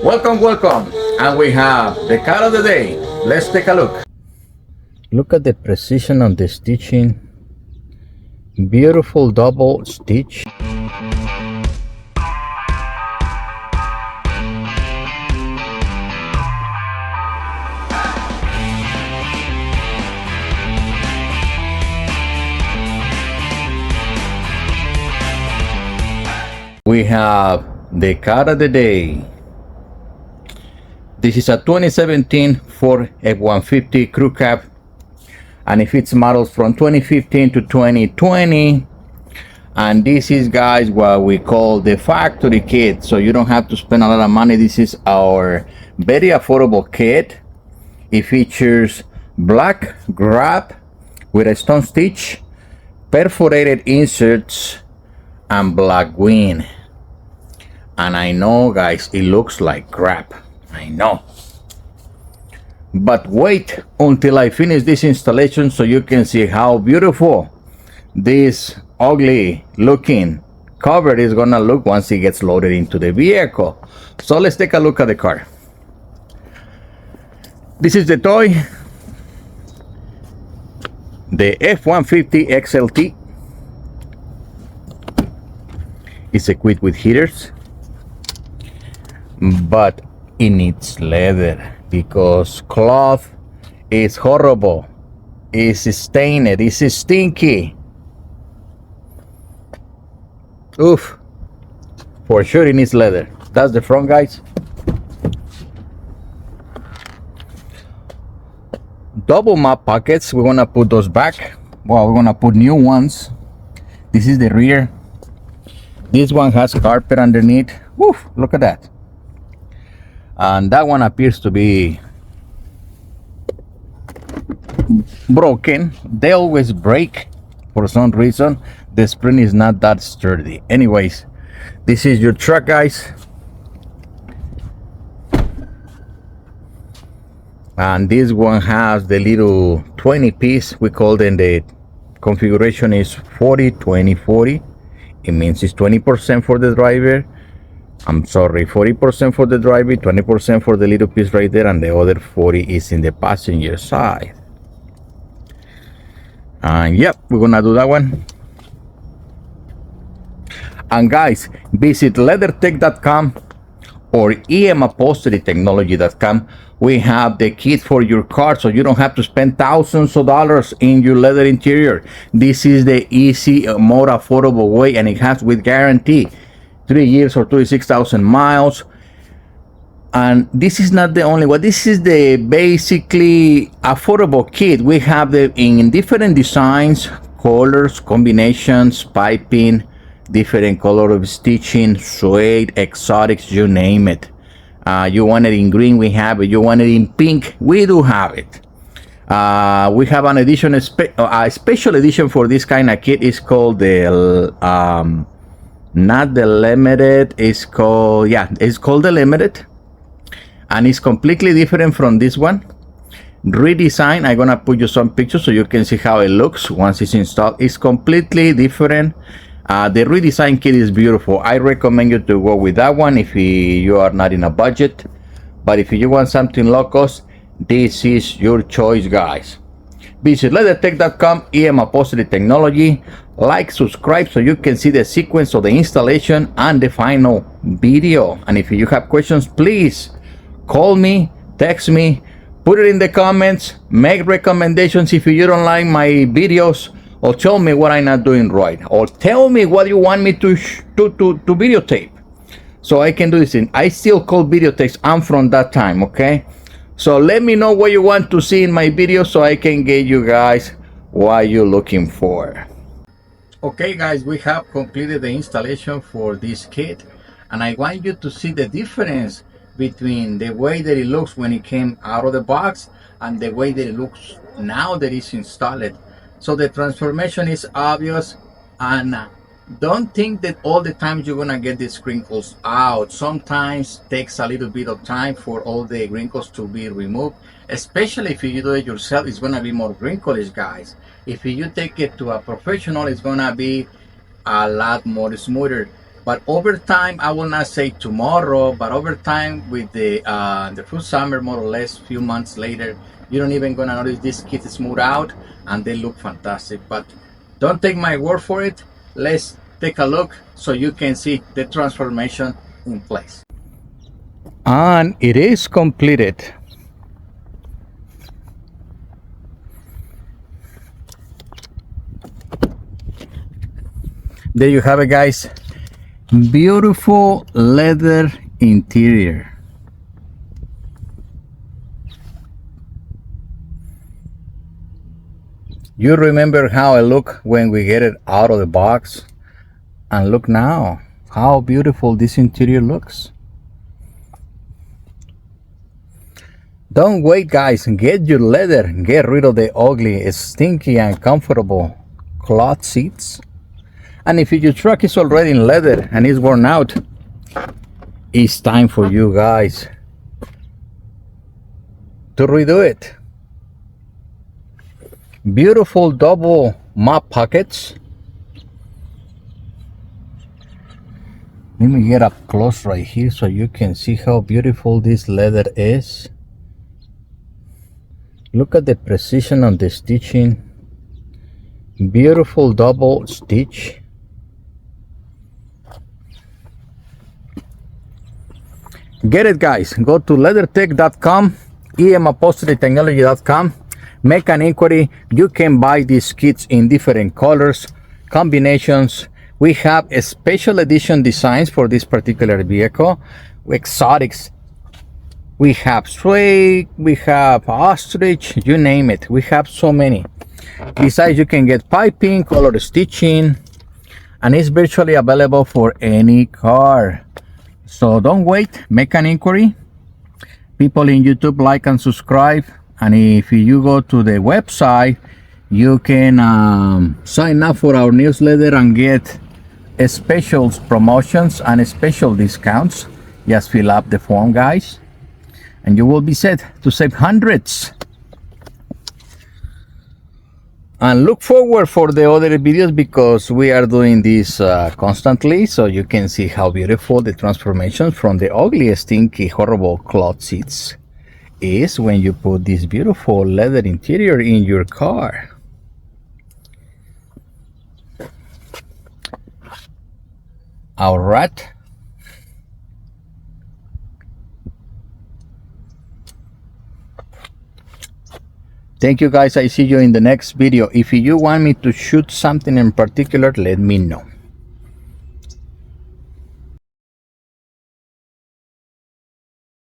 Welcome, welcome. And we have the car of the day. Let's take a look. Look at the precision on the stitching. Beautiful double stitch. We have the car of the day. This is a 2017 Ford F150 Crew Cab, and it fits models from 2015 to 2020. And this is, guys, what we call the factory kit, so you don't have to spend a lot of money. This is our very affordable kit. It features black grab with a stone stitch, perforated inserts, and black wing. And I know, guys, it looks like crap, I know, but wait until I finish this installation so you can see how beautiful this ugly looking cover is gonna look once it gets loaded into the vehicle. So let's take a look at the car. This is the toy, the F150 XLT. It's equipped with heaters, but it needs leather because cloth is horrible, it's stained, it's stinky. Oof, for sure it needs leather. That's the front, guys. Double map pockets, we're gonna put those back. Well, we're gonna put new ones. This is the rear. This one has carpet underneath. Woof, look at that. And that one appears to be broken. They always break for some reason. The spring is not that sturdy. Anyways, this is your truck, guys. And this one has the little 20 piece. We call them, the configuration is 40 20 40. It means it's 20% for the driver. I'm sorry, 40% for the driver, 20% for the little piece right there, and the other 40 is in the passenger side. And yep, we're gonna do that one. And guys, visit LeatherTeck.com or EM Upholstery Technology.com. We have the kit for your car, so you don't have to spend thousands of dollars in your leather interior. This is the easy, more affordable way, and it has with guarantee 3 years or 36,000 miles. And this is not the only one. This is the basically affordable kit. We have the in different designs, colors, combinations, piping, different color of stitching, suede, exotics, you name it. You want it in green, we have it. You want it in pink, we do have it. We have an edition, a special edition for this kind of kit. Is called the not the limited, it's called, yeah, it's called the limited, and it's completely different from this one. Redesign, I'm gonna put you some pictures so you can see how it looks once it's installed. It's completely different. The redesign kit is beautiful. I recommend you to go with that one if you are not in a budget, but if you want something low cost, this is your choice, guys. Visit LeatherTeck.com, EM Upholstery Technology. Like, subscribe so you can see the sequence of the installation and the final video. And if you have questions, please call me, text me, put it in the comments, make recommendations if you don't like my videos, or tell me what I'm not doing right, or tell me what you want me to videotape so I can do this thing. I still call videotapes. I'm from that time, okay? So let me know what you want to see in my video so I can get you guys what you're looking for. Okay, guys, we have completed the installation for this kit, and I want you to see the difference between the way that it looks when it came out of the box and the way that it looks now that it's installed. So the transformation is obvious, and don't think that all the time you're gonna get these wrinkles out. Sometimes takes a little bit of time for all the wrinkles to be removed, especially if you do it yourself. It's gonna be more wrinklish, guys. If you take it to a professional, it's gonna be a lot more smoother. But over time, I will not say tomorrow, but over time with the full summer, more or less, few months later, you don't even gonna notice these kits smooth out and they look fantastic. But don't take my word for it. Let's take a look so you can see the transformation in place. And it is completed. There you have it, guys. Beautiful leather interior. You remember how I look when we get it out of the box? And look now, how beautiful this interior looks. Don't wait, guys, get your leather. Get rid of the ugly, stinky, and comfortable cloth seats. And if your truck is already in leather and is worn out, it's time for you guys to redo it. Beautiful double mop pockets. Let me get up close right here so you can see how beautiful this leather is. Look at the precision on the stitching. Beautiful double stitch. Get it, guys. Go to LeatherTeck.com, EMUpholsteryTechnology.com. Make an inquiry. You can buy these kits in different colors, combinations. We have a special edition designs for this particular vehicle. Exotics. We have suede, we have ostrich, you name it. We have so many. Besides, you can get piping, color stitching, and it's virtually available for any car. So don't wait, make an inquiry. People in YouTube, like and subscribe. And if you go to the website, you can sign up for our newsletter and get special promotions and special discounts. Just fill up the form, guys, and you will be set to save hundreds. And look forward for the other videos because we are doing this constantly, so you can see how beautiful the transformation from the ugly, stinky, horrible cloth seats is when you put this beautiful leather interior in your car. All right. Thank you, guys. I see you in the next video. If you want me to shoot something in particular, let me know.